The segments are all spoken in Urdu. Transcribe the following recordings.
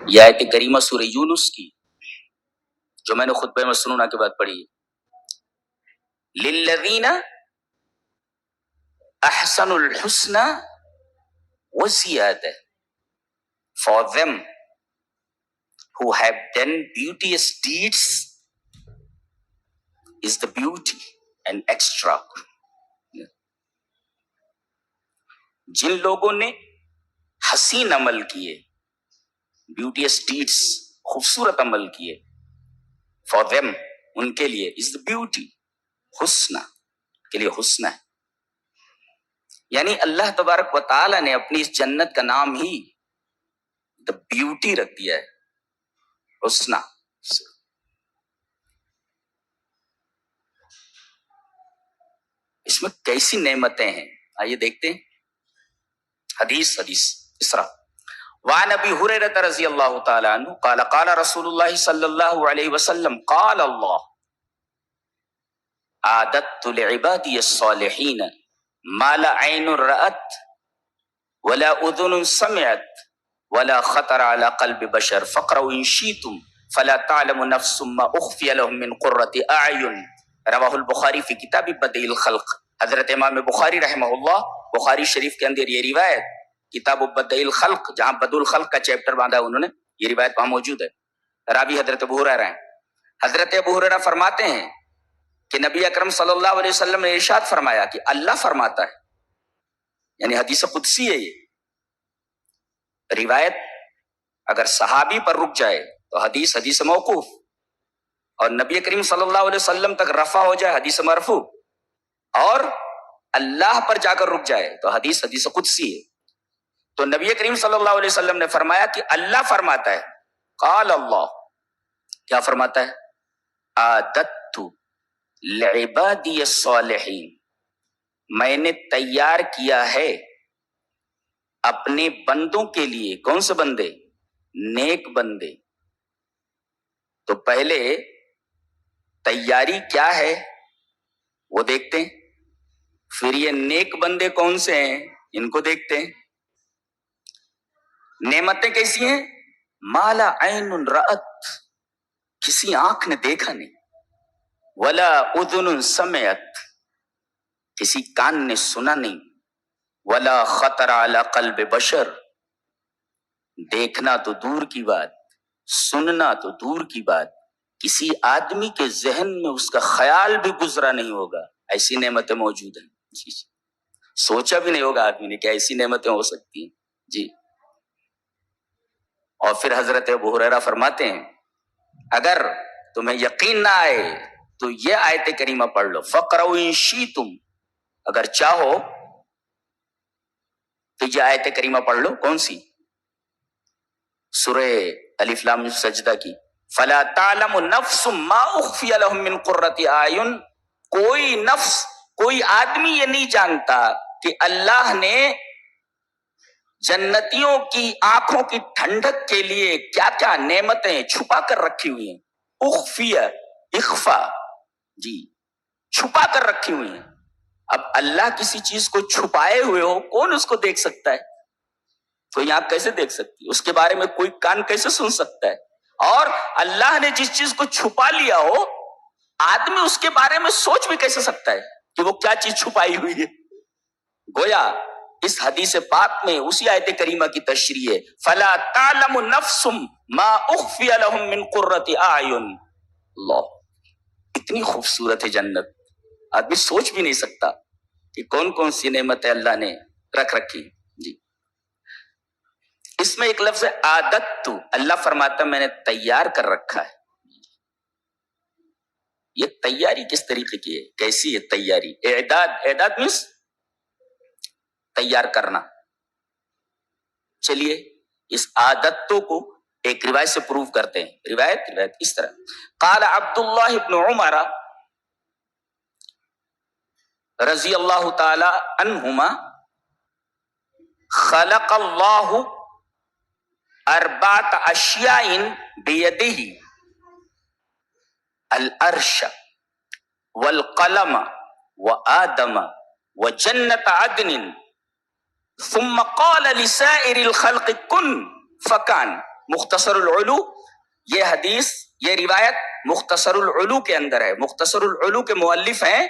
یہ آیت کریمہ سورہ یونس کی جو میں نے خطبہ مسنونہ کے بعد پڑھی ہے، للذین احسنوا الحسنى وزیادہ، for them who have done beauteous deeds is the beauty and extra. جن لوگوں نے حسین عمل کیے، بیوٹیس ڈیڈس، خوبصورت عمل کیے، فار them ان کے لیے از the beauty، حسنہ کے لیے حسنہ ہے. یعنی اللہ تبارک و تعالی نے اپنی اس جنت کا نام ہی the beauty رکھ دیا ہے، حسنہ. اس میں کیسی نعمتیں ہیں، آئیے دیکھتے ہیں. حدیث اسرا وعن ابی ہریرہ رضی اللہ تعالی عنہ قال قال رسول اللہ صلی اللہ علیہ وسلم قال اللہ اعددت لعبادی الصالحین ما لا عین رأت ولا اذن سمعت ولا خطر على قلب بشر فاقرؤوا ان شئتم فلا تعلم نفس ما اخفی لهم من قرة اعین. رواہ البخاری فی کتاب بدیع الخلق. حضرت امام بخاری رحمہ اللہ بخاری شریف کے اندر یہ روایت کتاب بدیع الخلق، جہاں بدیع الخلق کا چیپٹر باندھا ہے انہوں نے، یہ روایت وہاں موجود ہے. راوی حضرت ابو ہریرہ ہیں. حضرت ابو ہریرہ فرماتے ہیں کہ نبی اکرم صلی اللہ علیہ وسلم نے ارشاد فرمایا کہ اللہ فرماتا ہے، یعنی حدیث قدسی ہے. یہ روایت اگر صحابی پر رک جائے تو حدیث موقوف، اور نبی کریم صلی اللہ علیہ وسلم تک رفع ہو جائے حدیث مرفوع، اور اللہ پر جا کر رک جائے تو حدیث قدسی ہے. تو نبی کریم صلی اللہ علیہ وسلم نے فرمایا کہ اللہ فرماتا ہے، قال اللہ، کیا فرماتا ہے؟ اعددت لعبادی الصالحین، میں نے تیار کیا ہے اپنے بندوں کے لیے. کون سے بندے؟ نیک بندے. تو پہلے تیاری کیا ہے وہ دیکھتے ہیں، پھر یہ نیک بندے کون سے ہیں ان کو دیکھتے ہیں. نعمتیں کیسی ہیں؟ ما لا عین رأت، کسی آنکھ نے دیکھا نہیں، ولا اذن سمعت، کسی کان نے سنا نہیں، ولا خطر علی قلب بشر، دیکھنا تو دور کی بات، سننا تو دور کی بات، کسی آدمی کے ذہن میں اس کا خیال بھی گزرا نہیں ہوگا. ایسی نعمتیں موجود ہیں. جی سوچا بھی نہیں ہوگا آدمی نے کہ ایسی نعمتیں ہو سکتی ہیں. جی. اور پھر حضرت ابو ہریرہ فرماتے ہیں اگر تمہیں یقین نہ آئے تو یہ آیت کریمہ پڑھ لو، فَقْرَوْا إِن شِئْتُمْ، اگر چاہو تو یہ آیت کریمہ پڑھ لو. کون سی؟ سورہ الف لام سجدہ کی. فَلَا تَعْلَمُ نَفْسٌ مَا أُخْفِيَ لَهُم مِّن قُرَّةِ أَعْيُنٍ، کوئی نفس، کوئی آدمی یہ نہیں جانتا کہ اللہ نے جنتیوں کی آنکھوں کی ٹھنڈک کے لیے کیا کیا نعمتیں چھپا کر رکھی ہوئی ہیں. اخفیہ، اخفا، جی چھپا کر رکھی ہوئی ہیں. اب اللہ کسی چیز کو چھپائے ہوئے ہو، کون اس کو دیکھ سکتا ہے؟ کوئی آنکھ کیسے دیکھ سکتی ہے؟ اس کے بارے میں کوئی کان کیسے سن سکتا ہے؟ اور اللہ نے جس چیز کو چھپا لیا ہو، آدمی اس کے بارے میں سوچ بھی کیسے سکتا ہے کہ وہ کیا چیز چھپائی ہوئی ہے؟ گویا اس حدیث پاک میں اسی آیت کریمہ کی تشریح ہے، فَلَا تَعْلَمُ نَفْسٌ مَا أُخْفِيَ لَهُم مِّن قُرَّةِ أَعْيُنٍ. اللہ، اتنی خوبصورت ہے جنت، آدمی سوچ بھی نہیں سکتا کہ کون کون سی نعمتیں اللہ نے رکھ رکھی. جی اس میں ایک لفظ ہے عادت، اللہ فرماتا میں نے تیار کر رکھا ہے. یہ تیاری کس طریقے کی ہے؟ کیسی ہے تیاری؟ اعداد مینس تیار کرنا. چلیے اس عادتوں کو ایک روایت سے پروف کرتے ہیں. روایت اس طرح، قال عبداللہ ابن عمر رضی اللہ تعالی عنہما خلق اللہ اربعۃ اشیاء بیدہ، العرش والقلم وآدم وجنت عدن ثم قال لسائر الخلق کن فکان مختصر العلو، یہ حدیث، یہ روایت مختصر العلو کے اندر ہے. مختصر العلو کے مؤلف ہیں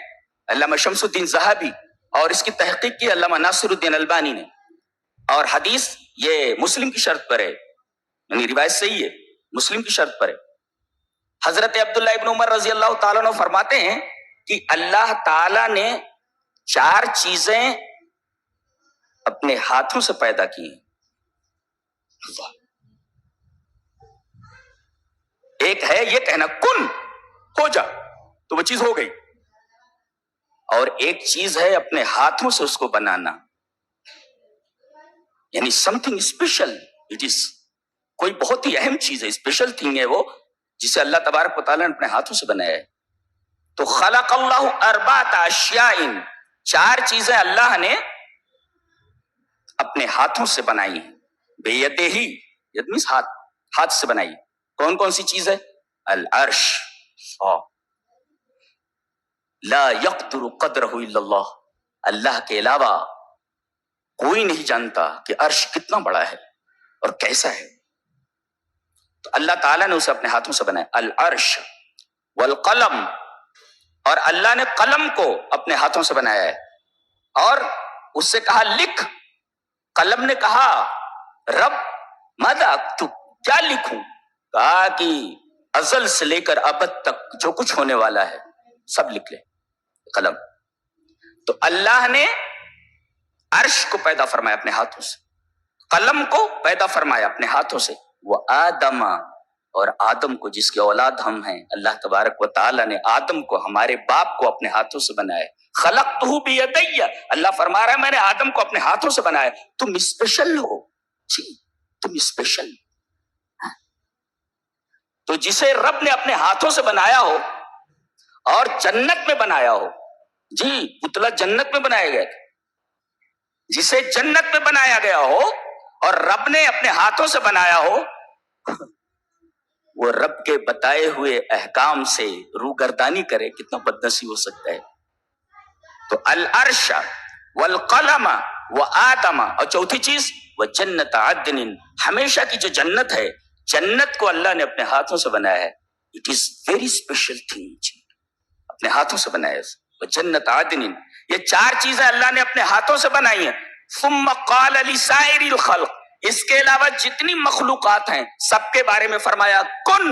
علامہ شمس الدین ذہبی، اور اس کی تحقیق کی علامہ ناصر الدین البانی نے. اور حدیث یہ مسلم کی شرط پر ہے، یعنی روایت صحیح ہے، مسلم کی شرط پر ہے. حضرت عبداللہ ابن عمر رضی اللہ تعالیٰ عنہ فرماتے ہیں کہ اللہ تعالیٰ نے 4 چیزیں اپنے ہاتھوں سے پیدا کی ہیں. ایک ہے یہ کہنا کن ہو جا تو وہ چیز ہو گئی، اور ایک چیز ہے اپنے ہاتھوں سے اس کو بنانا، یعنی some thing special. It is کوئی بہت ہی اہم چیز ہے، اسپیشل تھنگ ہے وہ، جسے اللہ تبارک و تعالیٰ نے اپنے ہاتھوں سے بنایا ہے. تو خلق اللہ 4 اشیاء، 4 چیزیں اللہ نے اپنے ہاتھوں سے بنائی ہیں. بیدہ ہی، ید مینس ہاتھ سے بنائی. کون کون سی چیز ہے؟ العرش، لا یقدر قدرہ الا اللہ، اللہ کے علاوہ کوئی نہیں جانتا کہ عرش کتنا بڑا ہے اور کیسا ہے. تو اللہ تعالیٰ نے اسے اپنے ہاتھوں سے بنایا. العرش والقلم، اور اللہ نے قلم کو اپنے ہاتھوں سے بنایا ہے، اور اس سے کہا لکھ. قلم نے کہا رب ماذا اکتب، کیا لکھوں؟ کہا کہ ازل سے لے کر ابد تک جو کچھ ہونے والا ہے سب لکھ لے قلم. تو اللہ نے عرش کو پیدا فرمایا اپنے ہاتھوں سے، قلم کو پیدا فرمایا اپنے ہاتھوں سے. وہ آدم، اور آدم کو جس کے اولاد ہم ہیں، اللہ تبارک و تعالیٰ نے آدم کو، ہمارے باپ کو اپنے ہاتھوں سے بنایا. خلقتہ بیدی، اللہ فرما رہا ہے میں نے آدم کو اپنے ہاتھوں سے بنایا. تم اسپیشل ہو جی، تم اسپیشل. تو جسے رب نے اپنے ہاتھوں سے بنایا ہو اور جنت میں بنایا ہو، جی پتلا جنت میں بنایا گیا تھا، جسے جنت میں بنایا گیا ہو اور رب نے اپنے ہاتھوں سے بنایا ہو، وہ رب کے بتائے ہوئے احکام سے روگردانی کرے، کتنا بدنصیب ہو سکتا ہے. تو العرش والقلم وآدم، اور چوتھی چیز وہ جنت عدن، ہمیشہ کی جو جنت ہے، جنت کو اللہ نے اپنے ہاتھوں سے بنایا ہے. It is very special thing, اپنے ہاتھوں سے بنایا ہے. وہ جنت عدن، یہ 4 چیزیں اللہ نے اپنے ہاتھوں سے بنائی ہیں. ثم قال لسائر الخلق، اس کے علاوہ جتنی مخلوقات ہیں سب کے بارے میں فرمایا کن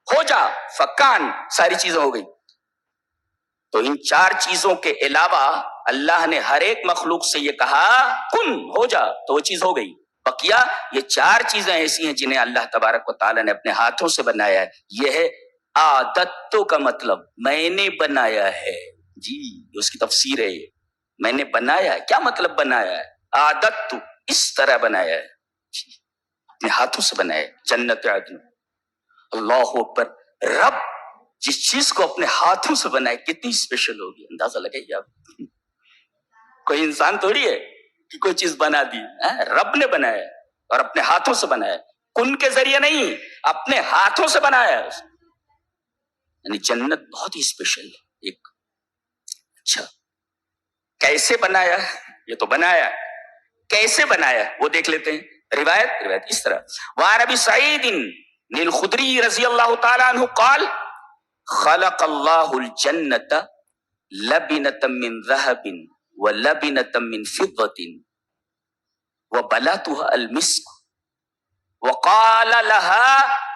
ہو جا، فکان، ساری چیزیں ہو گئی. تو ان 4 چیزوں کے علاوہ اللہ نے ہر ایک مخلوق سے یہ کہا کن ہو جا تو وہ چیز ہو گئی. بقیہ یہ 4 چیزیں ایسی ہیں جنہیں اللہ تبارک و تعالیٰ نے اپنے ہاتھوں سے بنایا ہے. یہ ہے عادتوں کا مطلب، میں نے بنایا ہے. جی اس کی تفسیر ہے، یہ میں نے بنایا ہے. کیا مطلب بنایا ہے؟ عادت تو اس طرح بنایا ہے، اپنے ہاتھوں سے بنایا ہے. جنت عدن، اللہ اکبر. رب جس چیز کو اپنے ہاتھوں سے بنائے کتنی اسپیشل ہوگی، اندازہ لگائیے آپ. کوئی انسان تھوڑی ہے کہ کوئی چیز بنا دی، رب نے بنایا اور اپنے ہاتھوں سے بنایا. کن کے ذریعے نہیں، اپنے ہاتھوں سے بنایا. یعنی جنت بہت ہی اسپیشل ہے ایک. اچھا کیسے بنایا؟ یہ تو بنایا، کیسے بنایا وہ دیکھ لیتے ہیں. روایت اس طرح. وعن ابی سعید الخدری رضی اللہ تعالی عنہ قال خلق اللہ الجنت لبنۃ من ذهب ولبنۃ من فضة وبلاتها المسك وقال لها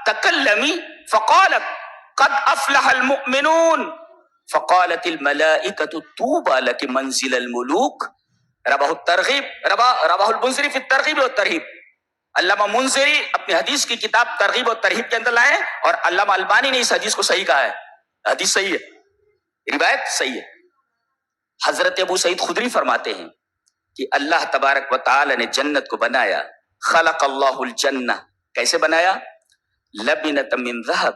تكلمي فقالت قد افلح المؤمنون فقالت الملائكة طوبى لك منزل الملوك. رواہ الترغیب، رواہ المنذری فی الترغیب والترہیب. علامہ منذری اپنی حدیث کی کتاب ترغیب اور ترہیب کے اندر لائے، اور علامہ البانی نے اس حدیث کو صحیح کہا ہے. حدیث صحیح ہے، روایت صحیح ہے. حضرت ابو سعید خدری فرماتے ہیں کہ اللہ تبارک و تعالی نے جنت کو بنایا. خلق اللہ الجنہ، کیسے بنایا؟ لبنۃ من ذہب،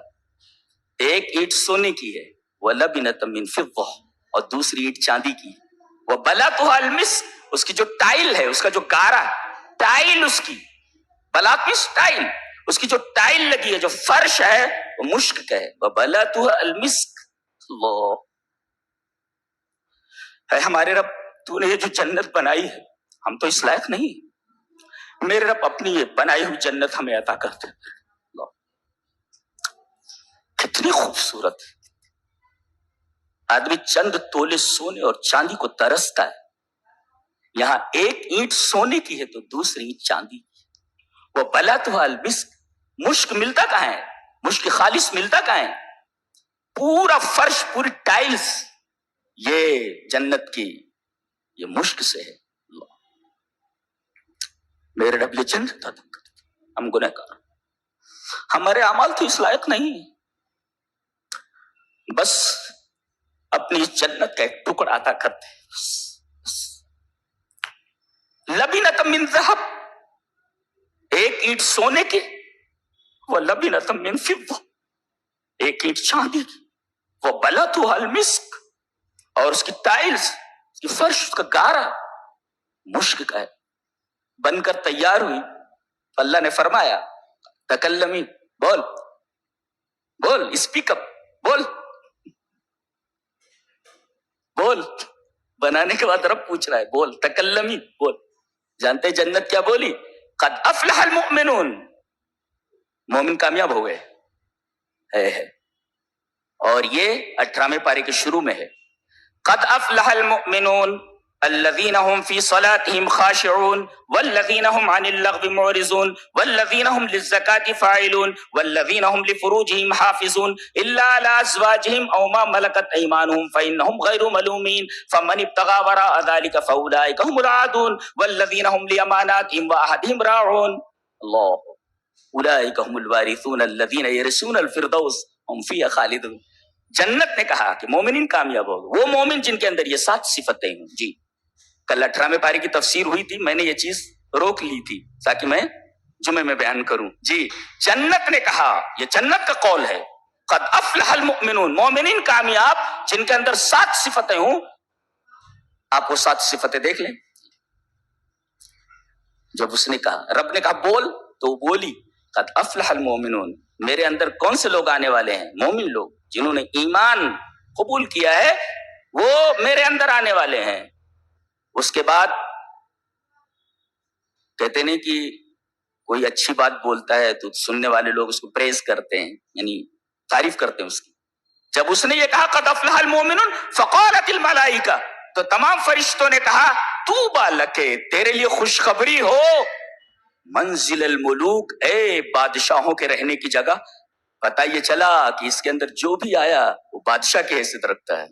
ایک اینٹ سونے کی ہے، ولبنۃ من فضہ، اور دوسری اینٹ چاندی کی. وبلاتها المسک، اس کی جو ٹائل ہے، اس کا جو گارا ٹائل، اس کی بلاط مس ٹائل، اس کی جو ٹائل لگی ہے، جو فرش ہے وہ مشک کا ہے. وبلاتها المسک. اللہ ہے ہمارے رب، تو نے یہ جو جنت بنائی ہے، ہم تو اس لائق نہیں. میرے رب اپنی یہ بنائی ہوئی جنت ہمیں عطا کرتے. کتنی خوبصورت ہے. آدمی چند تولے سونے اور چاندی کو ترستا ہے. یہاں ایک اینٹ سونے کی ہے تو دوسری اینٹ چاندی کی. وہ بلاتھا المسک، مشک ملتا کہاں ہے؟ مشک خالص ملتا کہاں ہے؟ پورا فرش، پوری ٹائلز یہ جنت کی یہ مشک سے ہے. میرے رب یہ جنت عطا کرتے. ہم گنہگار، ہمارے اعمال تو اس لائق نہیں ہے. بس اپنی اس جنت کا ایک ٹکڑا عطا کرتے. لبنۃ من ذہب، ایک اینٹ سونے کی، وہ لبنۃ من فضہ، ایک اینٹ چاندی کی، وہ بلاتھا المسک، اور اس کی ٹائلز، اس کی فرش، اس کا گارا مشک کا ہے. بن کر تیار ہوئی. اللہ نے فرمایا تکلمی، بول بول، اسپیک اپ، بول بول. بنانے کے بعد رب پوچھ رہا ہے بول، تکلمی، بول. جانتے جنت کیا بولی؟ قد افلح المؤمنون، مومن کامیاب ہو گئے ہے. اور یہ 18ویں پارے کے شروع میں ہے. قد افلح المؤمنون الذين هم في صلاتهم خاشعون والذين هم عن اللغو معرضون والذين هم للزكاة فاعلون والذين هم لفروجهم حافظون إلا على أزواجهم أو ما ملكت أيمانهم فإنهم غير ملومين فمن ابتغى وراء ذلك فأولئك هم العادون والذين هم لأماناتهم وعهدهم راعون. الله أولئك هم الوارثون الذين يرثون الفردوس هم فيها خالدون. جنت نے کہا کہ مومنین کامیاب ہوگا، وہ مومن جن کے اندر یہ 7 صفتیں ہیں. جی کل 18ویں پارے کی تفسیر ہوئی تھی، میں نے یہ چیز روک لی تھی تاکہ میں جمعے میں بیان کروں. جی جنت نے کہا، یہ جنت کا قول ہے، قد افلح المؤمنون، مومنین کامیاب جن کے اندر 7 صفتیں ہوں. آپ وہ 7 صفتیں دیکھ لیں. جب اس نے کہا، رب نے کہا بول، تو وہ بولی قد افلح المؤمنون، میرے اندر کون سے لوگ آنے والے ہیں؟ مومن لوگ جنہوں نے ایمان قبول کیا ہے، وہ میرے اندر آنے والے ہیں. اس کے بعد کہتے نہیں کہ کوئی اچھی بات بولتا ہے تو سننے والے لوگ اس کو پریز کرتے ہیں، یعنی تعریف کرتے ہیں اس کی. جب اس نے یہ کہا قد افلح المؤمنون فقالت الملائکہ، تو تمام فرشتوں نے کہا طوبی لک، تیرے لیے خوشخبری ہو، منزل الملوک، اے بادشاہوں کے رہنے کی جگہ. پتہ یہ چلا کہ اس کے اندر جو بھی آیا وہ بادشاہ کی حیثیت رکھتا ہے.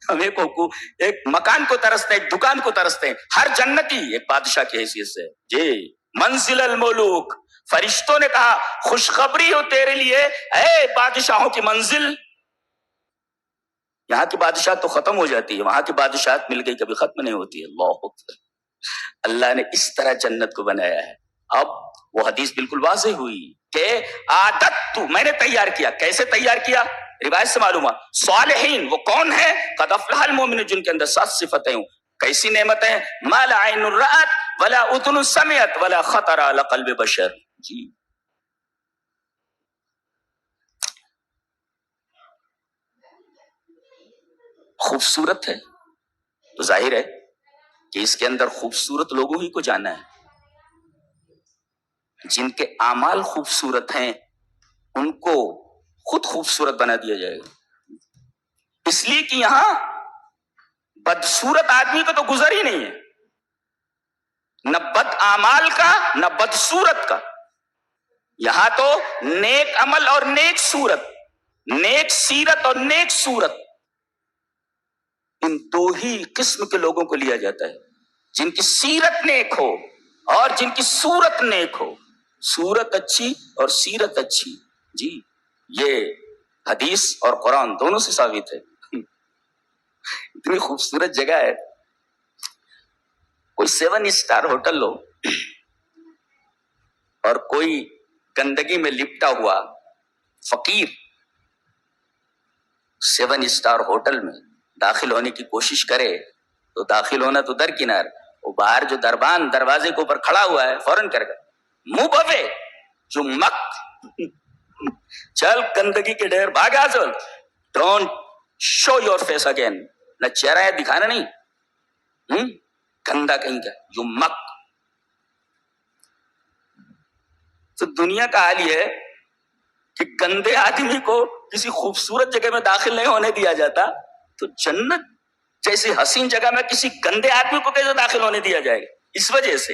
ہم ایک مکان کو ترستے ہیں، ایک دکان کو ترستے ہیں، ہر جنتی ایک بادشاہ کی حیثیت سے. جی منزل الملوک، فرشتوں نے کہا خوشخبری ہو تیرے لیے اے بادشاہوں کی منزل. یہاں کی بادشاہ تو ختم ہو جاتی ہے، وہاں کی بادشاہت مل گئی کبھی ختم نہیں ہوتی ہے. اللہ اکبر. اللہ نے اس طرح جنت کو بنایا ہے. اب وہ حدیث بالکل واضح ہوئی کہ عادت تو میں نے تیار کیا. کیسے تیار کیا؟ روایت سے معلوم ہوا. صالحین وہ کون ہے؟ قد افلح المؤمنون، جن کے اندر 7 صفتیں ہوں. کیسی نعمتیں؟ ما لا عین رأت ولا اذن سمعت ولا خطر علی قلب بشر. جی خوبصورت ہے تو ظاہر ہے کہ اس کے اندر خوبصورت لوگوں ہی کو جانا ہے. جن کے اعمال خوبصورت ہیں ان کو خود خوبصورت بنا دیا جائے گا. اس لیے کہ یہاں بدصورت آدمی کا تو گزر ہی نہیں ہے، نہ بد اعمال کا نہ بدصورت کا. یہاں تو نیک عمل اور نیک صورت، نیک سیرت اور نیک صورت، ان 2 ہی قسم کے لوگوں کو لیا جاتا ہے. جن کی سیرت نیک ہو اور جن کی صورت نیک ہو. صورت اچھی اور سیرت اچھی. جی یہ حدیث اور قرآن دونوں سے ثابت ہے. اتنی خوبصورت جگہ ہے. کوئی 7 اسٹار ہوٹل لو اور کوئی گندگی میں لپٹا ہوا فقیر 7 اسٹار ہوٹل میں داخل ہونے کی کوشش کرے تو داخل ہونا تو درکنار، وہ باہر جو دربان دروازے کے اوپر کھڑا ہوا ہے فوراً کرے گا منہ بوے جو مک چل گندگی کے ڈھیر بھاگا چل، don't show your face again. نہ چہرہ ہے دکھانا نہیں، گندا کہیں کا جو مک. تو دنیا کا حال یہ ہے کہ گندے آدمی کو کسی خوبصورت جگہ میں داخل نہیں ہونے دیا جاتا، تو جنت جیسی حسین جگہ میں کسی گندے آدمی کو کیسے داخل ہونے دیا جائے گا؟ اس وجہ سے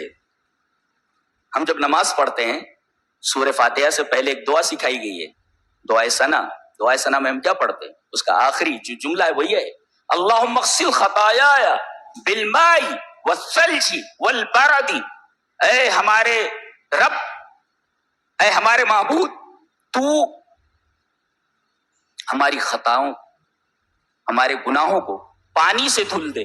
ہم جب نماز پڑھتے ہیں سورہ فاتحہ سے پہلے ایک دعا سکھائی گئی ہے، دعائے ثنا. دعائے ثنا میں ہم کیا پڑھتے ہیں؟ اس کا آخری جو جملہ ہے وہی ہے اللہم اغسل خطایای بالماء والثلج والبرد. اے ہمارے رب، اے ہمارے معبود، تو ہماری خطاؤں، ہمارے گناہوں کو پانی سے دھل دے.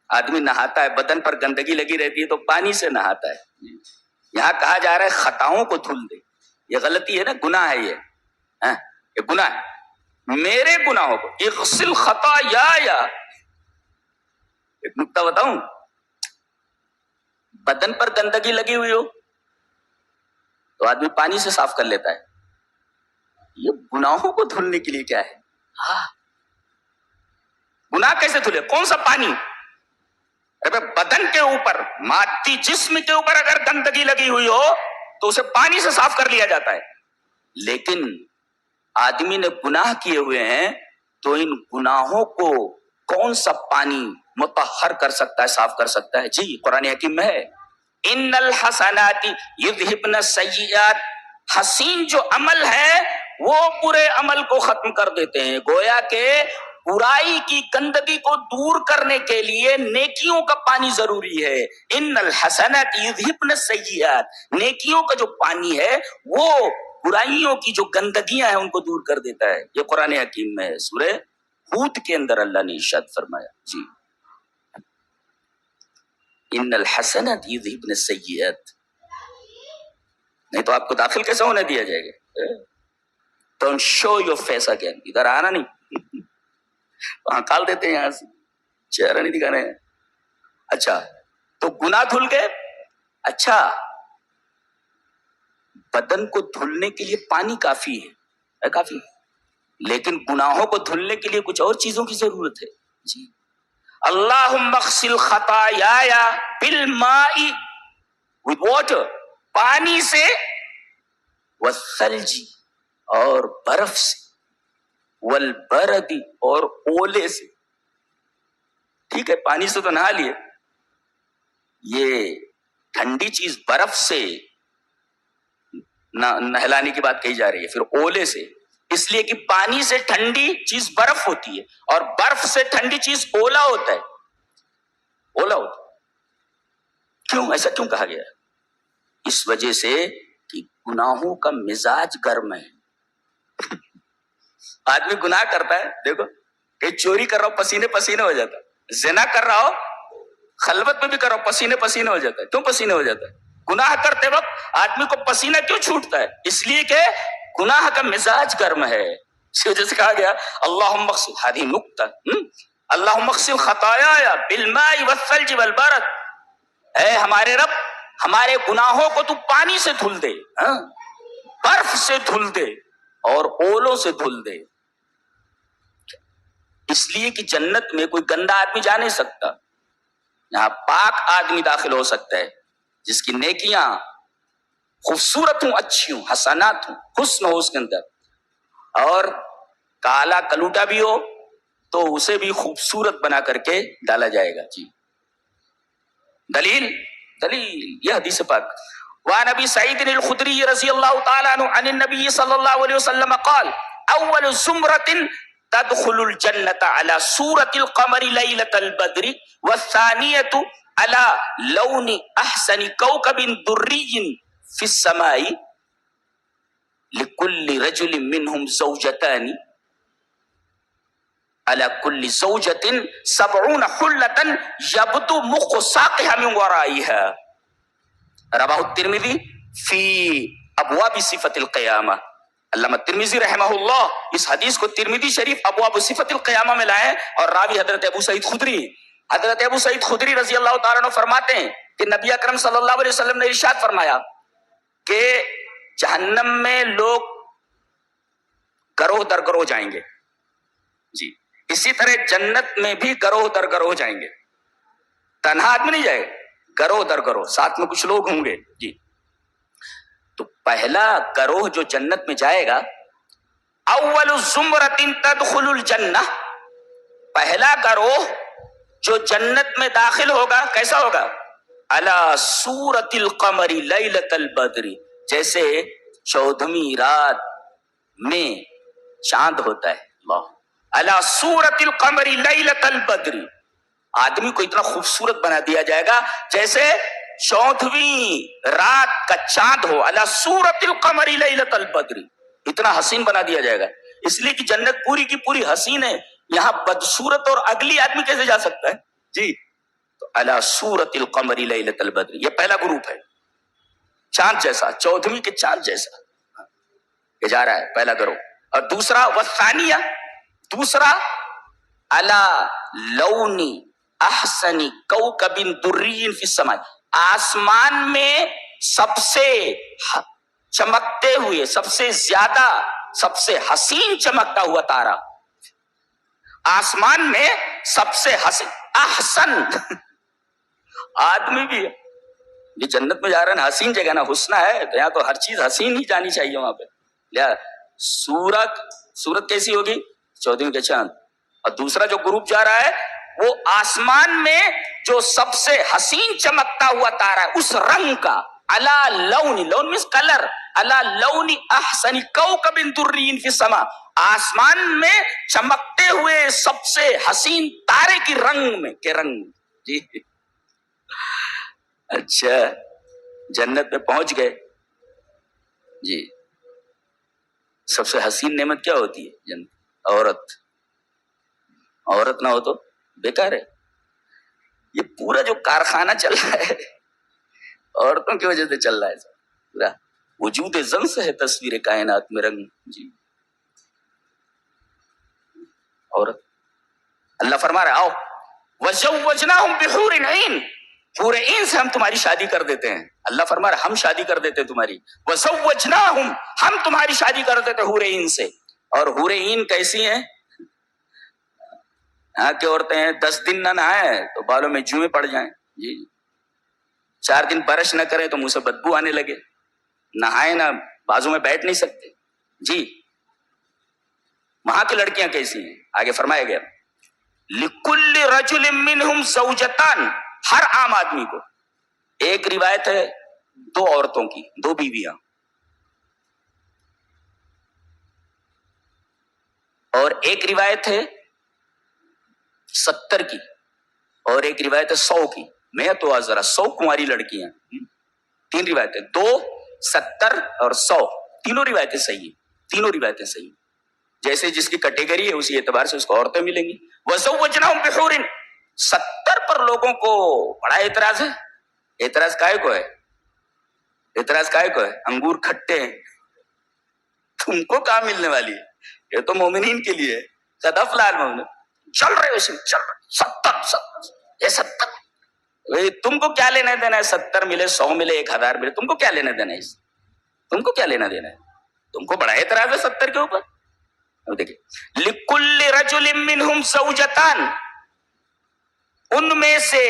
آدمی نہاتا ہے، بدن پر گندگی لگی رہتی ہے تو پانی سے نہاتا ہے. یہاں کہا جا رہا ہے خطاؤں کو دھل دے. یہ غلطی ہے نا، گناہ ہے یہ گناہ ہے. میرے گناہوں کو اغسل خطایای. ایک نکتہ بتاؤں، بدن پر گندگی لگی ہوئی ہو تو آدمی پانی سے صاف کر لیتا ہے. یہ گناہوں کو دھلنے کے لیے کیا ہے؟ گناہ کیسے دھلے؟ کون سا پانی؟ بدن کے اوپر، مادی جسم کے اوپر اگر گندگی لگی ہوئی ہو تو اسے پانی سے صاف کر لیا جاتا ہے. لیکن آدمی نے گناہ کیے ہوئے ہیں تو ان گناہوں کو کون سا پانی مطہر کر سکتا ہے، صاف کر سکتا ہے؟ جی قرآن حکیم میں ہے ان الحسنات یذہبن السیئات. حسین جو عمل ہے وہ برے عمل کو ختم کر دیتے ہیں. گویا کہ برائی کی گندگی کو دور کرنے کے لیے نیکیوں کا پانی ضروری ہے. ان الحسنات یذہبن السیئات، نیکیوں کا جو پانی ہے وہ برائیوں کی جو گندگیاں ہیں ان کو دور کر دیتا ہے. یہ قرآن حکیم میں ہے، سورہ ہود کے اندر اللہ نے ارشاد فرمایا. جی ان الحسنات یذہبن السیئات. نہیں تو آپ کو داخل کیسے ہونے دیا جائے گا؟ Don't show your face again. ادھر آنا نہیں، وہاں کال دیتے ہیں، یہاں سے چہرہ نہیں دکھانے ہیں. اچھا تو گناہ دھل گئے. اچھا بدن کو دھلنے کے لیے پانی کافی ہے کافی، لیکن گناہوں کو دھلنے کے لیے کچھ اور چیزوں کی ضرورت ہے. جی اللہم اغسل خطایای بالماء، with water، پانی سے، والثلج، اور برف سے، والبرد، اور اولے سے. ٹھیک ہے پانی سے تو نہا لیے، یہ ٹھنڈی چیز برف سے نہلانے کی بات کہی جا رہی ہے. پھر اولے سے، اس لیے کہ پانی سے ٹھنڈی چیز برف ہوتی ہے اور برف سے ٹھنڈی چیز اولا ہوتا ہے. اولا ہوتا ہے. کیوں ایسا کیوں کہا گیا؟ اس وجہ سے کہ گناہوں کا مزاج گرم ہے. آدمی گناہ کرتا ہے، دیکھو کہ چوری کر رہا ہو پسینے پسینے ہو جاتا ہے، زنا کر رہا ہو خلوت میں بھی کر رہا ہو پسینے پسینے ہو جاتا ہے. کیوں پسینے ہو جاتا ہے؟ گناہ کرتے وقت آدمی کو پسینہ کیوں چھوٹتا ہے؟ اس لیے کہ گناہ کا مزاج گرم ہے. اس وجہ سے کہا گیا اللہم اغسل، ہذہ نکتہ، اللہم اغسل خطایای بالماء والثلج والبرد. اے ہمارے رب، ہمارے گناہوں کو تو پانی سے دھل دے، برف سے دھل دے، اور اولوں سے دھل دے. اس لیے کہ جنت میں کوئی گندا آدمی جا نہیں سکتا. یہاں پاک آدمی داخل ہو سکتا ہے جس کی نیکیاں خوبصورت ہوں، اچھی ہوں، حسنات ہوں، حسن ہو اس کے اندر. اور کالا کلوٹا بھی ہو تو اسے بھی خوبصورت بنا کر کے ڈالا جائے گا. جی دلیل یہ حدیث پاک. وعن ابی سعید الخدری رضی اللہ تعالی عنہ عن النبی صلی اللہ علیہ وسلم قال اول زمرۃ تدخل الجنة على سورة القمر ليلة البدر والثانية على لون احسن كوكب دري في السماء لكل رجل منهم زوجتان على كل زوجة 70 حلة يبدو مخ ساقها من ورائها. رواه الترمذی فی ابواب صفت القیامہ. علامہ ترمذی رحمہ اللہ اس حدیث کو ترمذی شریف ابواب صفت القیامہ میں لائے اور راوی حضرت ابو سعید خدری. حضرت ابو سعید خدری رضی اللہ تعالیٰ عنہ فرماتے ہیں کہ نبی اکرم صلی اللہ علیہ وسلم نے ارشاد فرمایا کہ جہنم میں لوگ گروہ در گروہ جائیں گے. جی اسی طرح جنت میں بھی گروہ در گروہ جائیں گے. تنہا آدمی نہیں جائے گا، گروہ در گروہ، ساتھ میں کچھ لوگ ہوں گے جی. تو پہلا گروہ جو جنت میں جائے گا، اول زمرۃ تدخل الجنہ، پہلا گروہ جو جنت میں داخل ہوگا کیسا ہوگا؟ علی صورت القمر لیلۃ البدر، جیسے 14ویں رات میں چاند ہوتا ہے. اللہ، علی صورت القمر لیلۃ البدر، آدمی کو اتنا خوبصورت بنا دیا جائے گا جیسے 14ویں رات کا چاند ہو. علی صورت القمر لیلۃ البدر، اتنا حسین بنا دیا جائے گا. اس لیے کہ جنت پوری کی پوری حسین ہے، یہاں بدصورت اور اگلی آدمی کیسے جا سکتا ہے جی. تو علی صورت القمر لیلۃ البدر، یہ پہلا گروپ ہے، چاند جیسا، 14ویں کے چاند جیسا یہ جا رہا ہے پہلا گروہ. اور دوسرا والثانیہ، دوسرا علی لون احسن کوکب دری فی السماء، آسمان میں سب سے چمکتے ہوئے، سب سے زیادہ، سب سے حسین چمکتا ہوا تارا، آسمان میں سب سے حسین، احسن آدمی بھی ہے یہ جنت میں جا رہا ہے نا، حسین جگہ نا، حسنہ ہے تو یہاں تو ہر چیز حسین ہی جانی چاہیے وہاں پہ. لیا صورت کیسی ہوگی؟ 14ویں کے چاند. اور دوسرا جو گروپ جا رہا ہے وہ آسمان میں جو سب سے حسین چمکتا ہوا تارا ہے اس رنگ کا، علی لون، لون مینس کلر، علی لون احسن کوکب دری فی السماء، آسمان میں چمکتے ہوئے سب سے حسین تارے کی رنگ میں کے رنگ جی. اچھا جنت میں پہنچ گئے جی. سب سے حسین نعمت کیا ہوتی ہے جنت؟ عورت. عورت نہ ہو تو بیکار ہے. یہ پورا جو کارخانہ چل رہا ہے عورتوں کی وجہ سے چل رہا ہے پورا. وجود زن سے ہے تصویر کائنات میں رنگ جی. عورت. اللہ فرما رہا ہے آؤ وزوجناہم بحور عین، حور عین سے ہم تمہاری شادی کر دیتے ہیں. اللہ فرما رہا ہے ہم شادی کر دیتے ہیں تمہاری. وزوجناہم، ہم تمہاری شادی کر دیتے ہیں حور عین سے. اور حور عین کیسی ہیں؟ یہاں کی عورتیں ہیں 10 دن نہ نہائے تو بالوں میں جوئیں پڑ جائیں جی، 4 دن برش نہ کریں تو منہ سے بدبو آنے لگے، نہائے نہ بازو میں بیٹھ نہیں سکتے جی. وہاں کی لڑکیاں کیسی ہیں؟ آگے فرمایا گیا لِكُلِّ رَجُلٍ مِّنْهُمْ زَوْجَتَانِ، ہر عام آدمی کو. ایک روایت ہے 2 عورتوں کی، 2 بیویاں، اور ایک روایت ہے 70 کی، اور ایک روایت ہے 100 کی. میں تو ذرا 100 کنواری لڑکیاں، 3 روایتیں، 2، 70 اور 100، تینوں روایتیں صحیح ہیں، تینوں روایتیں صحیح ہیں. جیسے جس کی کیٹیگری ہے اسی اعتبار سے اس کو عورتیں ملیں گی. وَزَوَّجْنَاهُمْ بِحُورٍ، 70 پر لوگوں کو بڑا اعتراض ہے. اعتراض کائے کو ہے؟ اعتراض کائے کو ہے؟ انگور کھٹے ہیں، تم کو کہاں ملنے والی ہے؟ یہ تو مومنین کے لیے ہے. قد افلح المؤمنون. چل رہے اسے، چل رہے 70 یہ 70، تم کو کیا لینا دینا ہے؟ 70 ملے، 100 ملے، 1000 ملے، تم کو کیا لینا دینا ہے؟ تم کو کیا لینا دینا ہے؟ تم کو بڑا اعتراض ہے 70 کے اوپر. اب دیکھیں لِكُلِّ رَجُلٍ مِّنْهُمْ زَوْجَتَانِ، ان میں سے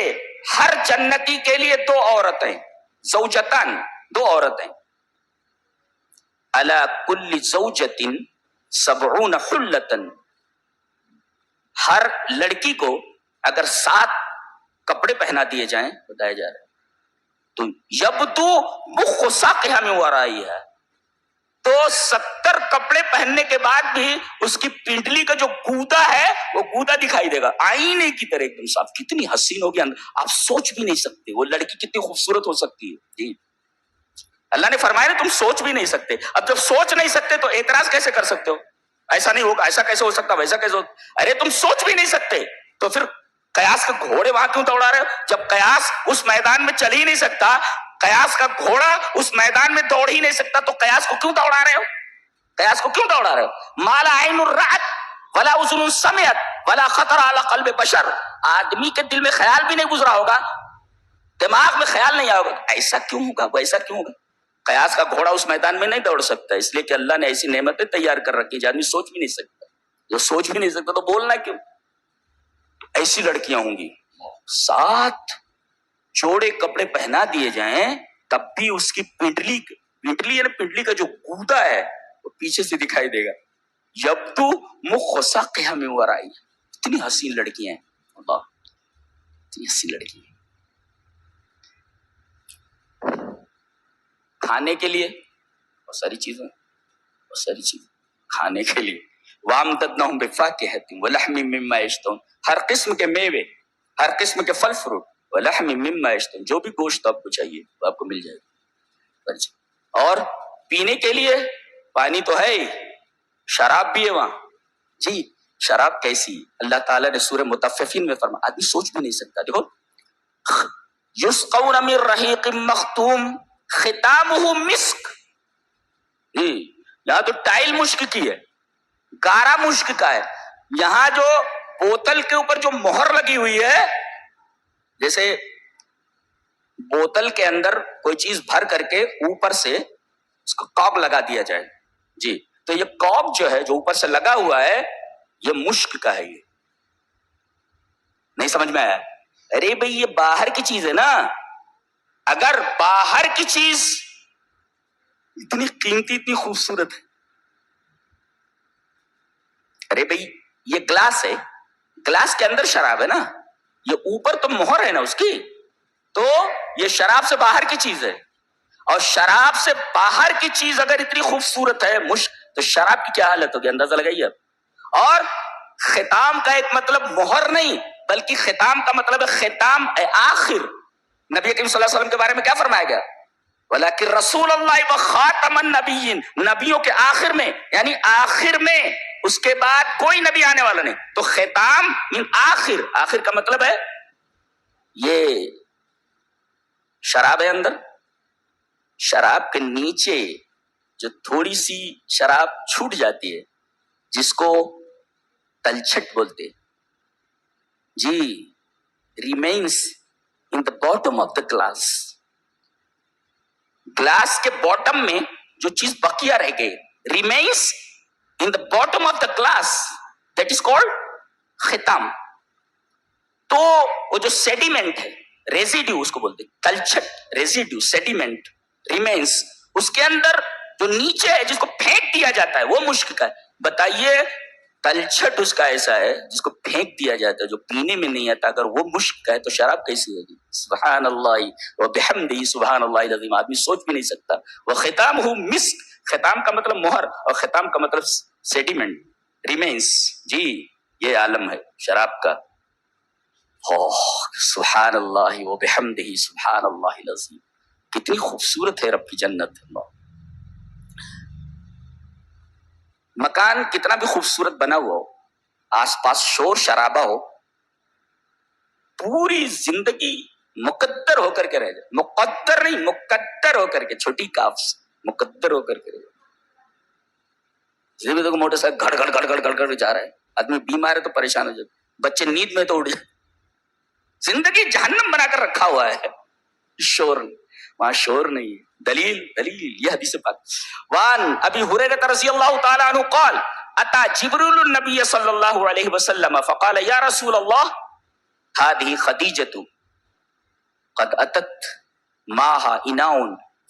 ہر جنتی کے لیے 2 عورتیں، زوجتان، 2 عورتیں. عَلَى كُلِّ زَوْجَةٍ 70 حُلَّةً، ہر لڑکی کو اگر 7 کپڑے پہنا دیے جائیں، بتایا جا رہا ہے، تو یبدو مخ ساقها من ورائها، تو 70 کپڑے پہننے کے بعد بھی اس کی پنڈلی کا جو گودا ہے وہ گودا دکھائی دے گا، آئینے کی طرح ایک دم صاف. کتنی حسین ہوگی، آپ سوچ بھی نہیں سکتے وہ لڑکی کتنی خوبصورت ہو سکتی ہے جی. اللہ نے فرمایا نا تم سوچ بھی نہیں سکتے. اب جب سوچ نہیں سکتے تو اعتراض کیسے کر سکتے ہو؟ ایسا نہیں ہوگا، ایسا کیسے ہو سکتا، ویسا کیسے ہو؟ ارے تم سوچ بھی نہیں سکتے تو پھر قیاس کے گھوڑے وہاں کیوں دوڑا رہے ہو؟ جب قیاس اس میدان میں چل ہی نہیں سکتا، قیاس کا گھوڑا اس میدان میں دوڑ ہی نہیں سکتا، تو قیاس کو کیوں دوڑا رہے ہو؟ قیاس کو کیوں دوڑا رہے ہو؟ ما لا عین رأت ولا اذن سمعت ولا خطر على قلب بشر، آدمی کے دل میں خیال بھی نہیں گزرا ہوگا، دماغ میں خیال نہیں آیا ہوگا ایسا کیوں ہوگا، وہ ایسا کیوں ہوگا. قیاس کا گھوڑا اس میدان میں نہیں دوڑ سکتا، اس لیے کہ اللہ نے ایسی نعمتیں تیار کر رکھی جو آدمی سوچ بھی نہیں سکتا. جو سوچ بھی نہیں سکتا تو بولنا کیوں؟ ایسی لڑکیاں ہوں گی 7 چوڑے کپڑے پہنا دیے جائیں تب بھی اس کی پنڈلی ہے نا، پنڈلی کا جو گودا ہے وہ پیچھے سے دکھائی دے گا. یبدو مخسقہ من ورائی. اتنی حسین لڑکیاں ہیں، اللہ اتنی حسین لڑکیاں. کھانے کے لیے بہت ساری چیزیں کھانے کے لیے. وَأَمْدَدْنَاهُمْ بِفَاكِهَةٍ وَلَحْمٍ مِّمَّا يَشْتَهُونَ. ہر قسم کے میوے، ہر قسم کے پھل فروٹ. وَلَحْمٍ مِّمَّا يَشْتَهُونَ، جو بھی گوشت آپ کو چاہیے وہ آپ کو مل جائے گا. اور پینے کے لیے پانی تو ہے ہی، شراب بھی ہے وہاں. جی شراب کیسی؟ اللہ تعالیٰ نے سورہ مطففین میں فرمایا، آدمی سوچ بھی نہیں سکتا. دیکھو، یسقون من رحیق مختوم ختامہ مسک. یہاں تو ٹائل مشک کی ہے، گارا مشک کا ہے. یہاں جو بوتل کے اوپر جو مہر لگی ہوئی ہے، جیسے بوتل کے اندر کوئی چیز بھر کر کے اوپر سے اس کو کاک لگا دیا جائے، جی تو یہ کاک جو ہے جو اوپر سے لگا ہوا ہے یہ مشک کا ہے. یہ نہیں سمجھ میں آیا؟ ارے بھئی یہ باہر کی چیز ہے نا. اگر باہر کی چیز اتنی قیمتی اتنی خوبصورت ہے، ارے بھئی یہ گلاس ہے، گلاس کے اندر شراب ہے نا، یہ اوپر تو مہر ہے نا اس کی، تو یہ شراب سے باہر کی چیز ہے. اور شراب سے باہر کی چیز اگر اتنی خوبصورت ہے مشک، تو شراب کی کیا حالت ہوگی اندازہ لگائیے. اور ختام کا ایک مطلب مہر نہیں بلکہ ختام کا مطلب ہے ختام آخر. نبی کریم صلی اللہ علیہ وسلم کے بارے میں کیا فرمایا گیا؟ ولیکن رسول اللہ و خاتم النبیین، نبیوں کے آخر میں، یعنی آخر میں اس کے بعد کوئی نبی آنے والا نہیں. تو ختام من آخر، آخر کا مطلب ہے یہ شراب ہے اندر. شراب کے نیچے جو تھوڑی سی شراب چھوٹ جاتی ہے جس کو تلچھٹ بولتے، جی remains in the bottom of the glass. Glass کے باٹم میں جو چیز بقیہ رہ گئی، remains in the bottom of the glass, that is called ختام. تو وہ جو سیڈیمنٹ ہے، ریزیڈیو اس کو بولتے، تلچھٹ، ریزیڈیو، سیڈیمنٹ، ریمینس، اس کے اندر جو نیچے ہے جس کو پھینک دیا جاتا ہے وہ مشک کا ہے. بتائیے تلچھٹ اس کا ایسا ہے جس کو پھینک دیا جاتا ہے، جو پینے میں نہیں آتا، اگر وہ مشک کا ہے تو شراب کیسی ہوگی؟ سبحان اللہ و بحمدہ سبحان اللہ العظیم. آدمی سوچ بھی نہیں سکتا. وہ ختام ہو مسک، ختام کا مطلب مہر اور ختام کا مطلب سیڈیمنٹ، ریمینس. جی یہ عالم ہے شراب کا. سبحان اللہ و بحمدہ سبحان اللہ العظیم. کتنی خوبصورت ہے رب کی جنت. اللہ مکان کتنا بھی خوبصورت بنا ہوا ہو، آس پاس شور شرابہ ہو، پوری زندگی مقدر ہو کر کے رہ جائے. مقدر نہیں، مقدر ہو کر کے، چھوٹی کاف سے مقدر ہو کر کے رہ جائے. بھی دیکھو موٹر سائیکل گھڑ گھڑ گھڑ گھڑ گھڑ گھڑ جا رہا ہے، آدمی بیمار ہے تو پریشان ہو جاتا، بچے نیند میں تو اٹھ جائے. زندگی جہنم بنا کر رکھا ہوا ہے. شور وہاں شور نہیں ہے. دلیل یہ حدیث پاک. وان ابی ہریرہ رضی اللہ تعالی عنہ قال اتى جبريل النبي صلی اللہ علیہ وسلم فقال یا رسول اللہ هذه خدیجة قد اتت معها اناء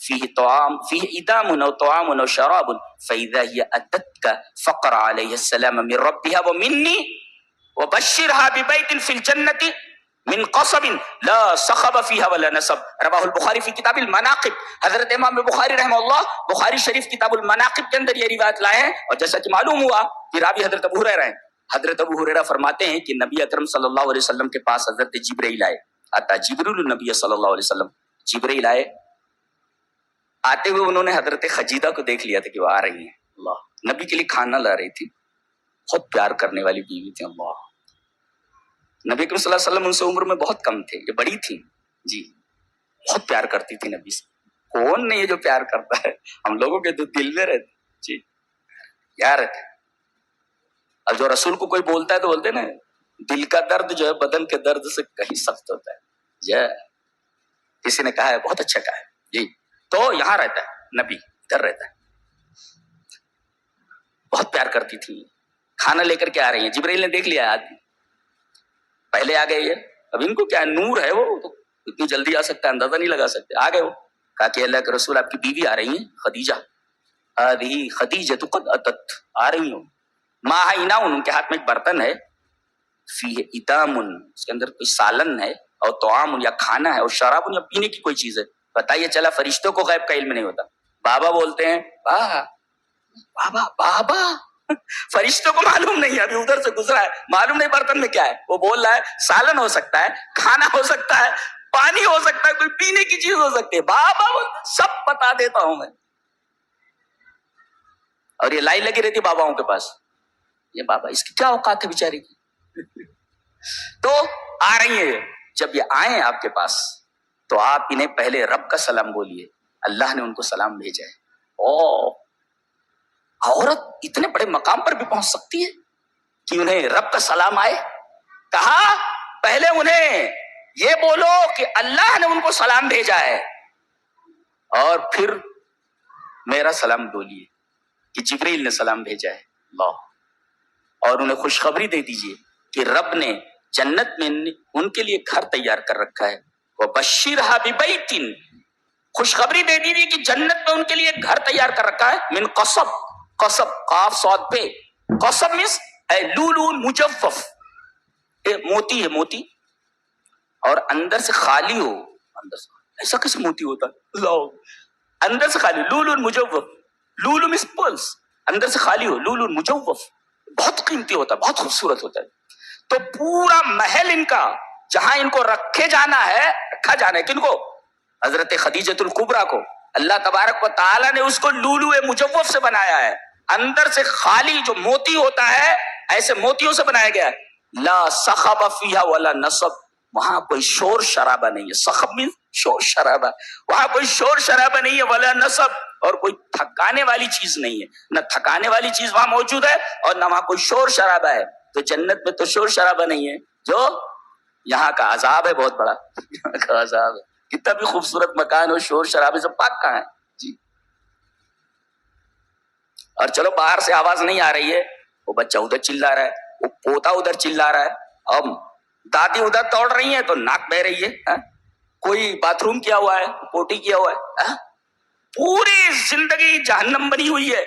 فيه طعام فيه ادام او طعام او شراب فاذا هي اتتك فقر عليه السلام من ربها ومني وبشرها ببيت في الجنة من قصب لا صخب فيها ولا نصب. رواہ البخاری فی کتاب المناقب. حضرت امام بخاری رحمہ اللہ بخاری شریف کتاب المناقب کے اندر یہ روایت لائے ہیں. اور جیسا کہ معلوم ہوا کہ راوی حضرت ابو ہریرہ ہیں. حضرت ابو ہریرہ فرماتے ہیں کہ نبی اکرم صلی اللہ علیہ وسلم کے پاس حضرت جبرائیل آئے. آتا جبریل النبی صلی اللہ علیہ وسلم، جبرائیل آئے. آتے ہوئے انہوں نے حضرت خدیجہ کو دیکھ لیا تھا کہ وہ آ رہی ہیں. اللہ نبی کے لیے کھانا لا رہی تھی. بہت پیار کرنے والی بیوی تھی. اللہ نبی کریم صلی اللہ علیہ وسلم ان سے عمر میں بہت کم تھے، یہ بڑی تھی. جی بہت پیار کرتی تھی نبی سے. کون نہیں یہ جو پیار کرتا ہے؟ ہم لوگوں کے تو دل میں رہتے. جی یار اب جو رسول کو کوئی بولتا ہے تو بولتے نا دل کا درد جو ہے بدن کے درد سے کہیں سخت ہوتا ہے. یہ کسی نے کہا ہے، بہت اچھا کہا ہے. جی تو یہاں رہتا ہے نبی، ادھر رہتا ہے. بہت پیار کرتی تھی. کھانا لے کر کے آ رہی ہیں. جبرائیل نے دیکھ لیا آدمی پہلے آ گئے. یہ اب ان کو کیا نور ہے، وہ تو اتنی جلدی آ سکتا ہے اندازہ نہیں لگا سکتے. آ گئے وہ, کہا کہ اللہ کے رسول آپ کی بیوی آ رہی ہیں خدیجہ, هذه خدیجہ قد اتت, آ رہی ہوں. معها اناء, ان کے ہاتھ میں ایک برتن ہے, فیہ ادام, اس کے اندر کوئی سالن ہے, اور طعام یا کھانا ہے, اور شراب یا پینے کی کوئی چیز ہے. بتائیے چلا فرشتوں کو غیب کا علم نہیں ہوتا. بابا بولتے ہیں بابا بابا, فرشتوں کو معلوم نہیں ہے, ابھی ادھر سے گزرا ہے, معلوم نہیں برتن میں کیا ہے. وہ بول رہا ہے سالن ہو سکتا ہے, کھانا ہو سکتا ہے, پانی ہو سکتا ہے, کوئی پینے کی چیز ہو سکتی ہے. بابا سب بتا دیتا ہوں میں. اور یہ لائن لگی رہتی باباؤں کے پاس, یہ بابا اس کی کیا اوقات ہے بیچاری کی. تو آ رہی ہیں, جب یہ آئیں آپ کے پاس تو آپ انہیں پہلے رب کا سلام بولیے, اللہ نے ان کو سلام بھیجا ہے. عورت اتنے بڑے مقام پر بھی پہنچ سکتی ہے کہ انہیں رب کا سلام آئے. کہا پہلے انہیں یہ بولو کہ اللہ نے ان کو سلام بھیجا ہے, اور پھر میرا سلام بولیے کہ جبریل نے سلام بھیجا ہے. اللہ, اور انہیں خوشخبری دے دیجئے کہ رب نے جنت میں ان کے لیے گھر تیار کر رکھا ہے. وَبَشِّرْهَا بِبَيْتٍ, خوشخبری دے دیجئے کہ جنت میں ان کے لیے گھر تیار کر رکھا ہے. من قصب, قصب قاف صاد پہ, قصب مینس لولون مجوف, موتی ہے موتی, اور اندر سے خالی ہو. اندر سے ایسا کیسے موتی ہوتا ہے, اندر سے خالی, لولون مجوف, لولو مینس پلس, اندر سے خالی ہو, لولون مجوف, بہت قیمتی ہوتا ہے, بہت خوبصورت ہوتا ہے. تو پورا محل ان کا جہاں ان کو رکھا جانا ہے کن کو, حضرت خدیجۃ الکبریٰ کو, اللہ تبارک و تعالیٰ نے اس کو لولو مجوف سے بنایا ہے, اندر سے خالی, جو موتی ہوتا ہے ایسے موتیوں سے بنایا گیا ہے. لا صخب فیہا ولا نصب, وہاں کوئی شور شرابہ نہیں ہے. صخب مینس شور شرابہ, وہاں کوئی شور شرابہ نہیں ہے. ولا نصب, اور کوئی تھکانے والی چیز نہیں ہے, نہ تھکانے والی چیز وہاں موجود ہے اور نہ وہاں کوئی شور شرابہ ہے. تو جنت میں تو شور شرابہ نہیں ہے, جو یہاں کا عذاب ہے بہت بڑا, یہاں کا عذاب ہے. کتنا بھی خوبصورت مکان ہو, شور شرابے سے پاک کہاں ہے جی. اور چلو باہر سے آواز نہیں آ رہی ہے, وہ بچہ ادھر چلا رہا ہے, وہ پوتا ادھر چلا رہا ہے, اب دادی ادھر دوڑ رہی ہیں تو ناک بہ رہی ہے, کوئی باتھ روم کیا ہوا ہے, پوٹی کیا ہوا ہے. پوری زندگی جہنم بنی ہوئی ہے,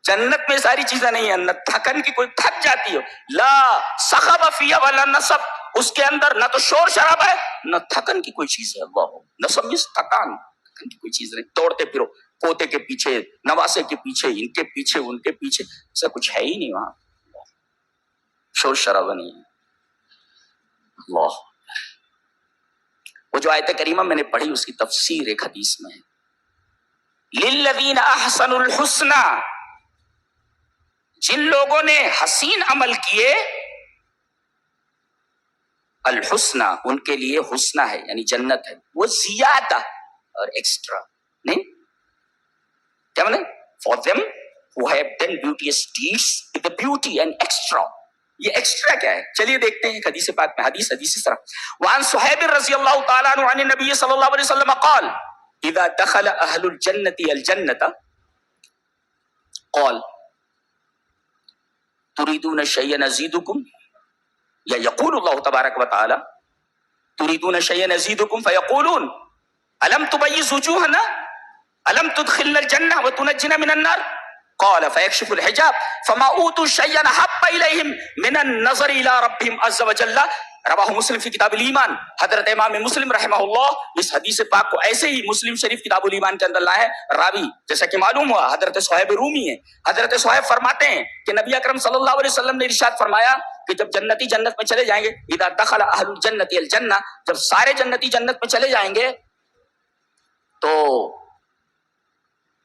جنت میں ساری چیزیں نہیں ہیں. نہ تھکن کی, کوئی تھک جاتی ہو, لا صخب فیہا ولا نصب, اس کے اندر نہ تو شور شرابہ ہے نہ تھکن کی کوئی چیز ہے. اللہ, نصب مینس تھکان, تھکن کی کوئی چیز نہیں. دوڑتے پھرو پوتے کے پیچھے, نواسے کے پیچھے, ان کے پیچھے, ان کے پیچھے, ایسا کچھ ہے ہی نہیں وہاں, شور شرابہ نہیں ہے. اللہ, وہ جو آیت کریمہ میں نے پڑھی اس کی تفسیر ایک حدیث میں ہے, للذین احسنوا الحسنی, جن لوگوں نے حسین عمل کیے, الحسنہ, ان کے لیے حسنہ ہے یعنی جنت ہے, وہ زیادہ اور ایکسٹرا نہیں. کیا مطلب, for them who have done beauteous deeds with the beauty and extra, یہ ایکسٹرا کیا ہے, چلیے دیکھتے ہیں حدیث پاک میں. حدیث اس طرح, وعن صہیب رضی اللہ تعالیٰ عنہ عن النبی صلی اللہ علیہ وسلم قال اذا دخل اہل الجنة الجنة قال تريدون شيئا نزيدكم, یا یقول اللہ تبارک و تعالی تريدون شيئا نزيدكم فيقولون الم تبيض وجوهنا الم تدخلنا الجنة وتنجنا من النار قال فيكشف الحجاب فما اوتوا شيئا احب اليهم من النظر الى ربهم عز وجل. رواہ مسلم فی کتاب الایمان, حضرت امام مسلم رحمہ اللہ اس حدیث پاک کو ایسے ہی مسلم شریف کتاب الایمان کے اندر لائے. راوی جیسا کہ معلوم ہوا حضرت صہیب رومی ہیں. حضرت صہیب فرماتے ہیں کہ نبی اکرم صلی اللہ علیہ وسلم نے ارشاد فرمایا کہ جب جنتی جنت میں چلے جائیں گے, اذا دخل اہل الجنة الجنہ, جب سارے جنتی جنت میں چلے جائیں گے تو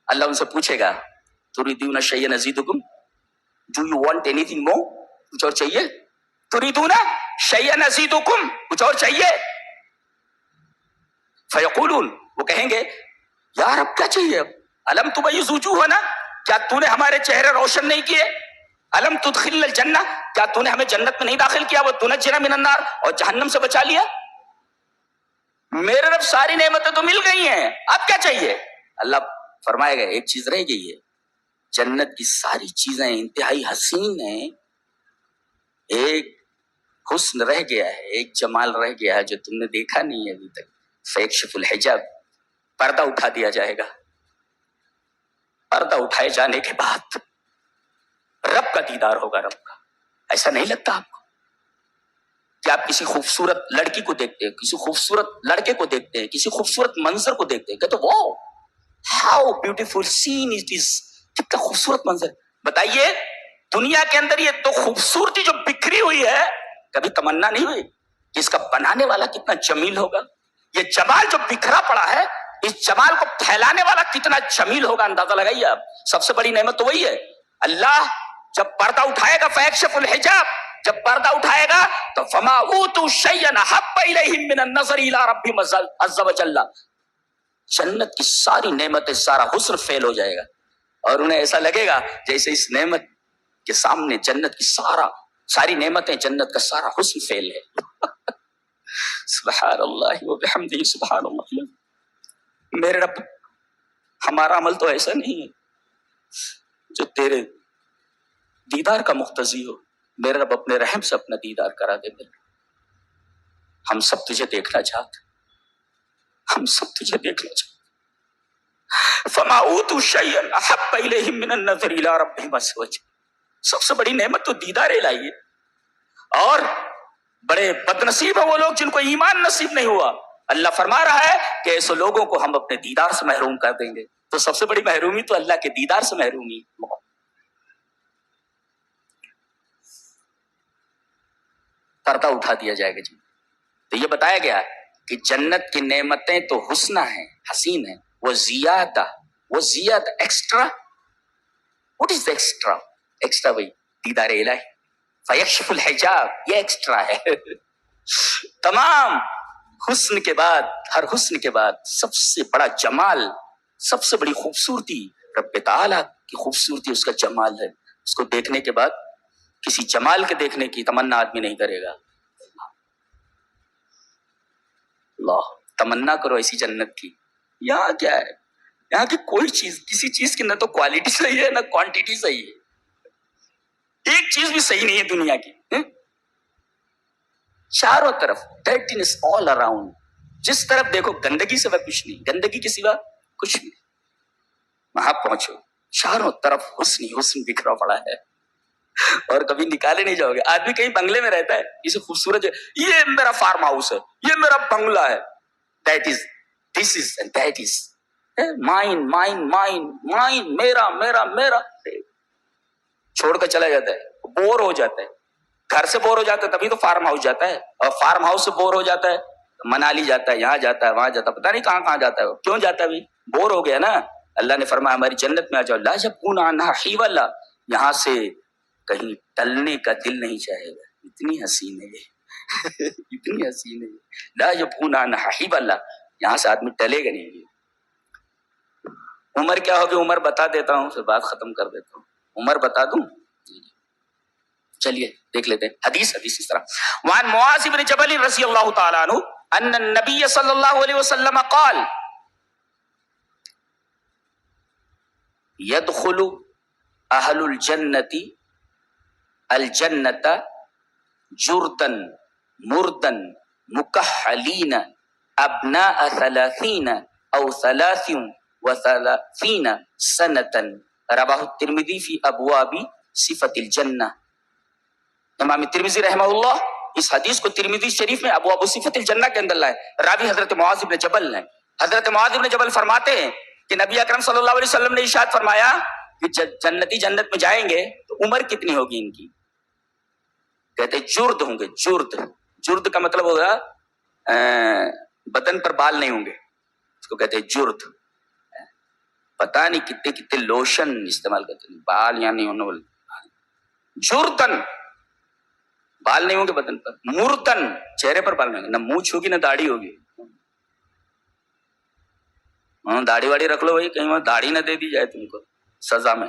اللہ ان سے پوچھے گا تريدون شيئا نزيدكم, do you want anything more, کچھ اور چاہیے, تريدون شيئا نزيدكم, کچھ اور چاہیے. فيقولون, وہ کہیں گے یا رب کیا چاہیے, الم تبيض وجوهنا, کیا تو نے ہمارے چہرے روشن نہیں کیے, الم تدخلنا الجنہ, کیا تو نے ہمیں جنت میں نہیں داخل کیا, وہ تنجنا من النار, اور جہنم سے بچا لیا. میرے رب ساری نعمتیں تو مل گئی ہیں, اب کیا چاہیے. اللہ فرمائے گا ایک چیز رہ گئی ہے, جنت کی ساری چیزیں انتہائی حسین ہیں, ایک حسن رہ گیا ہے, ایک جمال رہ گیا ہے جو تم نے دیکھا نہیں ہے ابھی تک, فیکشف الحجاب، پردہ اٹھا دیا جائے گا. پردہ اٹھائے جانے کے بعد رب کا دیدار ہوگا. رب کا. ایسا نہیں لگتا آپ کو کہ آپ کسی خوبصورت لڑکی کو دیکھتے ہیں, کسی خوبصورت لڑکے کو دیکھتے ہیں, کسی خوبصورت منظر کو دیکھتے ہیں, کہتے وہ how beautiful seen it is, کتنا خوبصورت منظر. بتائیے دنیا کے اندر یہ تو خوبصورتی جو بکھری ہوئی ہے, کبھی تمنا نہیں ہوئی کہ اس کا بنانے والا کتنا جمیل ہوگا؟ یہ جمال جو بکھرا پڑا ہے, اس جمال کو پھیلانے والا کتنا جمیل ہوگا. اندازہ لگائیے آپ. سب سے بڑی نعمت تو وہی ہے. اللہ جب پردہ اٹھائے گا فیکشف الحجاب, جب پردہ اٹھائے گا تو فما اوتوا شیئا احب الیہم من النظر الی ربہم عز وجل, جنت کی ساری نعمتیں, سارا حسن فیل ہو جائے گا اور انہیں ایسا لگے گا جیسے اس نعمت کے سامنے جنت کی ساری نعمتیں, جنت کا سارا حسن فیل ہے. سبحان اللہ و بحمدہ, سبحان اللہ. میرے رب, ہمارا عمل تو ایسا نہیں ہے جو تیرے دیدار کا مقتضی ہو. میرے رب اپنے رحم سے اپنا دیدار کرا دے. ہم سب تجھے دیکھنا چاہتے, ہم سب تجھے دیکھنا چاہتے. فما اوتوا شیئا احب الیہم من النظر الی ربہم عز وجل. سب سے بڑی نعمت تو دیدار الہی ہے. اور بڑے بد نصیب ہیں وہ لوگ جن کو ایمان نصیب نہیں ہوا. اللہ فرما رہا ہے کہ ایسے لوگوں کو ہم اپنے دیدار سے محروم کر دیں گے. تو سب سے بڑی محرومی تو اللہ کے دیدار سے محرومی. پردہ اٹھا دیا جائے گا. جی تو یہ بتایا گیا کہ جنت کی نعمتیں تو حسنہ ہیں, حسین ہیں, وہ زیادہ, وہ زیادہ extra. What is extra? Extra وہی دیدار الہی. فیکشف الحجاب, یہ ایکسٹرا ہے. تمام حسن کے بعد, ہر حسن کے بعد سب سے بڑا جمال, سب سے بڑی خوبصورتی رب تعالیٰ کی خوبصورتی, اس کا جمال ہے. اس کو دیکھنے کے بعد کسی جمال کے دیکھنے کی تمنا آدمی نہیں کرے گا. اللہ, تمنا کرو ایسی جنت کی. یہاں کیا ہے, یہاں کی کوئی چیز, کسی چیز کی نہ تو کوالٹی صحیح ہے نہ کوانٹیٹی صحیح ہے. ایک چیز بھی صحیح نہیں ہے دنیا کی. چاروں طرف ڈرٹینس آل اراؤنڈ. جس طرف دیکھو گندگی سے کچھ نہیں, گندگی کے سوا کچھ نہیں. وہاں پہنچو چاروں طرف حسن ہی حسن بکھرا پڑا ہے اور کبھی نکالے نہیں جاؤ گے. آدمی کہیں بنگلے میں رہتا ہے, کسی خوبصورت, یہ میرا فارم ہاؤس ہے, یہ میرا بنگلہ ہے, that is, this is and that is mine mine mine mine, میرا میرا میرا, چھوڑ کر چلا جاتا ہے. بور ہو جاتا ہے, گھر سے بور ہو جاتا ہے تبھی تو فارم ہاؤس جاتا ہے, اور فارم ہاؤس سے بور ہو جاتا ہے منالی جاتا ہے, یہاں جاتا ہے, وہاں جاتا ہے, پتہ نہیں کہاں کہاں جاتا ہے. کیوں جاتا ہے؟ بور ہو گیا نا. اللہ نے فرمایا ہماری جنت میں آ جاؤ, لا یبغون عنہا حولا, یہاں سے کہیں ٹلنے کا دل نہیں چاہے گا. اتنی حسین ہے یہ, اتنی حسین ہے. لا یبغون عنہا حولا, یہاں سے آدمی ٹلے گا نہیں. عمر کیا ہوگی, عمر بتا دیتا ہوں, پھر بات ختم کر دیتا ہوں. عمر بتا دوں, چلیے دیکھ لیتے ہیں حدیث اس طرح. وعن معاذ بن جبل رضی اللہ تعالی عنہ ان النبی صلی اللہ علیہ وسلم قال يدخل اہل الجنت الجنت جردن مردن مکحلین ابناء 30 او 33 سنة. رواہ الترمذی فی ابواب صفت الجنہ. امام ترمذی رحمہ اللہ اس حدیث کو ترمذی شریف میں ابواب صفت الجنہ کے اندر لائے. راوی حضرت معاذ بن جبل ہیں. حضرت معاذ بن جبل فرماتے ہیں کہ نبی اکرم صلی اللہ علیہ وسلم نے ارشاد فرمایا کہ جنتی جنت میں جائیں گے تو عمر کتنی ہوگی ان کی؟ کہتے جرد ہوں گے. جرد کا مطلب ہوگا بدن پر بال نہیں ہوں گے, اس کو کہتے ہیں جرد. پتہ نہیں کتنے لوشن استعمال کرتے ہیں, بال یا نہیں ہونے والے. جردن, بال نہیں ہوں گے بدن پر. مردن, چہرے پر بال نہیں ہوں گے, نہ مونچھ ہوگی نہ داڑھی ہوگی. داڑھی واڑی رکھ لو بھائی, کہیں وہاں داڑھی نہ دے دی جائے تم کو سزا میں.